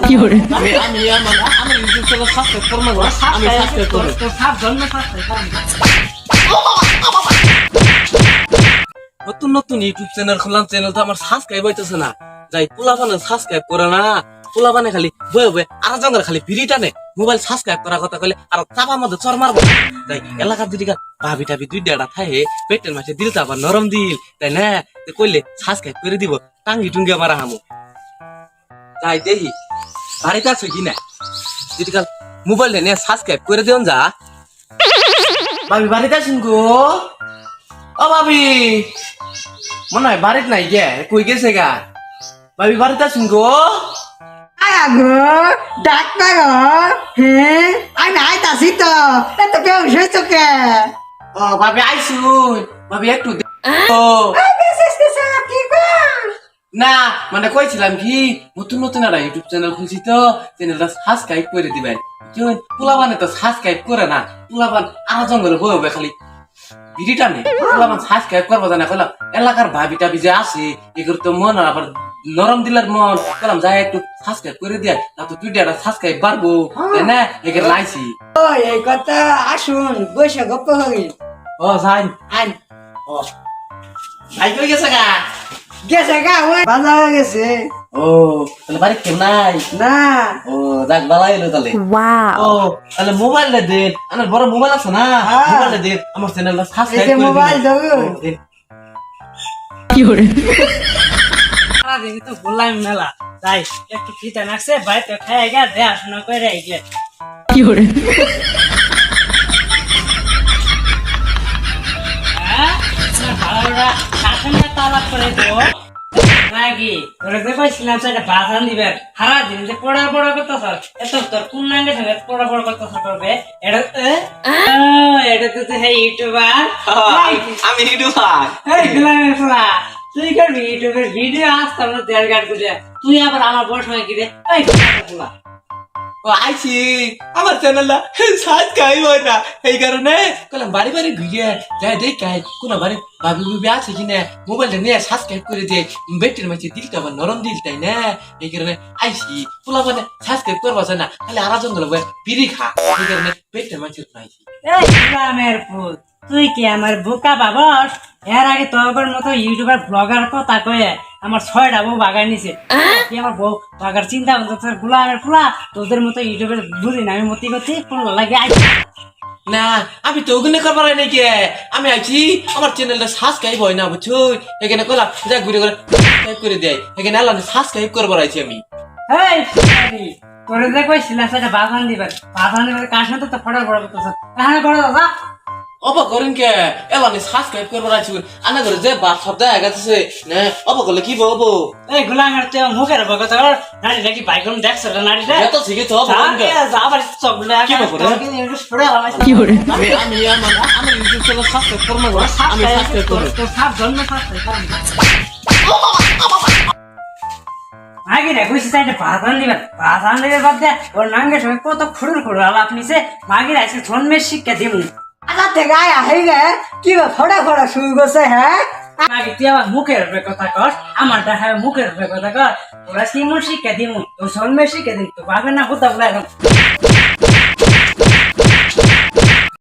কি করে আমি আমার ইউটিউব চ্যানেল সাবস্ক্রাইব করবো না আমি সাবস্ক্রাইব করব নতুন নতুন ইউটিউব চ্যানেল খুললাম চ্যানেল তো আমার সাবস্ক্রাইব হইতেছে না যাই পোলাপানে সাবস্ক্রাইব করে না পোলাপানে খালি বয়ে বয়ে আর জঙ্গল খালি ফিরি টানে মোবাইল সাবস্ক্রাইব করার কথা কইলে আর চাপার মধ্যে চর মারবো যাই এলাকার দিকে ভাবি টাবি দুই দেড়া থাকে পেটের মাসে দিল তো আবার নরম দিল তাই না কইলে সাবস্ক্রাইব করে দিব টাঙ্গি টুঙ্গি আমার হামু যাই দেখি বাড়িতে আছো কি না যদি কাল মোবাইল নিয়ে সাবস্ক্রাইব করে দিও যা ভাবি বাড়িতে আছেন গো ও ভাবি মনে হয় বাড়িতে নাই গে কই গেছে গা ভাবি বাড়িতে আছেন গো আয়া গো ডাক্তার হ্যাঁ আমি আইতাছি তো এত বেউস হয়েছো কে ও ভাবি আইসুন ভাবি একটু ও কি গো না মানে কইছিলাম কি নতুন নতুন একটা ইউটিউব চ্যানেল খুলছি তো চ্যানেলটা সাবস্ক্রাইব করে দিবেন পোলাবানে তো সাবস্ক্রাইব করে না পোলাবান আর জঙ্গলে বয়ে খালি ভিডিওটা নেই পোলাবান সাবস্ক্রাইব করবো জানা কইলাম এলাকার ভাবি টাবি যে আছে এগুলো তো মন আবার নরম দিলার মন কইলাম যাই একটু সাবস্ক্রাইব করে দিয়ে তা তো তুই একটা সাবস্ক্রাইব বাড়বো তাই না একে লাইছি ও এই কথা আসুন বসে গপ্প হই ও যাই আন ও ভাই কই গেছে গা গেছে গা ওই বাজার গেছে ও তাহলে বাড়ি কেউ নাই না ও যাক বালাই এলো তাহলে ও তাহলে মোবাইলটা দেন আমার বড় মোবাইল আছে না মোবাইলটা দেন আমার চ্যানেলটা সাবস্ক্রাইব এই যে করে দিন মোবাইল দাও কি করে সারাদিন তো বললাম মেলা তাই একটু খিদে লাগছে বাড়িতে খাই গা দেখাশোনা করে রেখে কি করে ভালোটা শাসনে তালাক করে দেবো নাকি তোরে দেখেছিলাম সেটা বাজান দিবে সারাদিন যে পড়া পড়া করতেছ এত তোর কোন নাঙ্গে সঙ্গে পড়া পড়া করতেছ করবে এটা এটা তো হে ইউটিউবার আমি ইউটিউবার এই গুলামের ফলা তুই করবি ইউটিউবের ভিডিও আসতাম না দেড় গাড় করে তুই আবার আমার বড় সময় কি রে এই ফলা ও আইছি আমার চ্যানেলটা সাবস্ক্রাইব হয় না এই কারণে কইলাম বাড়ি বাড়ি ঘুরিয়ে যাই দেখাই কোন বাড়ি ভাবি ভাবি আছে কিনা মোবাইলটা নিয়ে সাবস্ক্রাইব করে দিয়ে বেটের মাঝে দিলটা আবার নরম দিল তাই না এই কারণে আইছি পোলা মানে সাবস্ক্রাইব করবা যায় না খালি আর জঙ্গল বিড়ি খা এই কারণে পেটের মাঝে আইছি এই গুলামের ফুল তুই কি আমার বোকা বাবস এর আগে তোর মতো ইউটিউবার ব্লগার কথা কয়ে আমার 6টা বউ বাগার নিছে কি আমার বউ বাগার চিন্তা করতে গুলামের ফুলা তোদের মতো ইউটিউবের বুঝি না আমি মতি করছি কোন লাগে আইছি না আমি তো ওখানে করবার নাকি আমি আইছি আমার চ্যানেলটা সাবস্ক্রাইব হয় না বুঝছো এখানে কইলাম যা ঘুরে ঘুরে সাবস্ক্রাইব করে দেয় এখানে আল্লাহ সাবস্ক্রাইব করবার আইছি আমি এই তোরে যে কইছিলা সেটা বাগান দিবার কার সাথে তো ফটার বড় করতেছ কাহানে বড় দাদা অবা করেন কে এলা নি সাবস্ক্রাইব করবার আইছি আনা করে যে বাপ শব্দ আগাতেছে না অবা করলে কি বলবো এই গুলামের তো মুখের বগত নারী নাকি বাইকন দেখছ নারী রে এত ঠিক তো বলেন কে আবার চকলে কি বলবো কি করে আমি আমার ইউটিউব চ্যানেল সাবস্ক্রাইব করব না আমি সাবস্ক্রাইব করব তো সব জন্য আগে রে কইছি তাইলে বাজান দিবেন বাজান দিবে বাদ দে ওর নাঙ্গে সঙ্গে কত খুড়ুর খুড়ুর আলাপ নিছে মাগির আইছে জন্মের শিক্ষা দিমু আগা থেকে আয়া হই রে কি গো ফড়া ফড়া শুরু করছে হ্যাঁ মাগি তুই আবার মুখের উপরে কথা কর আমার দেখা মুখের উপরে কথা কর তোরা কি মন শিক্ষা দিমু তোর জন্মের শিক্ষা দিম তো পাবে না কোথাও বলে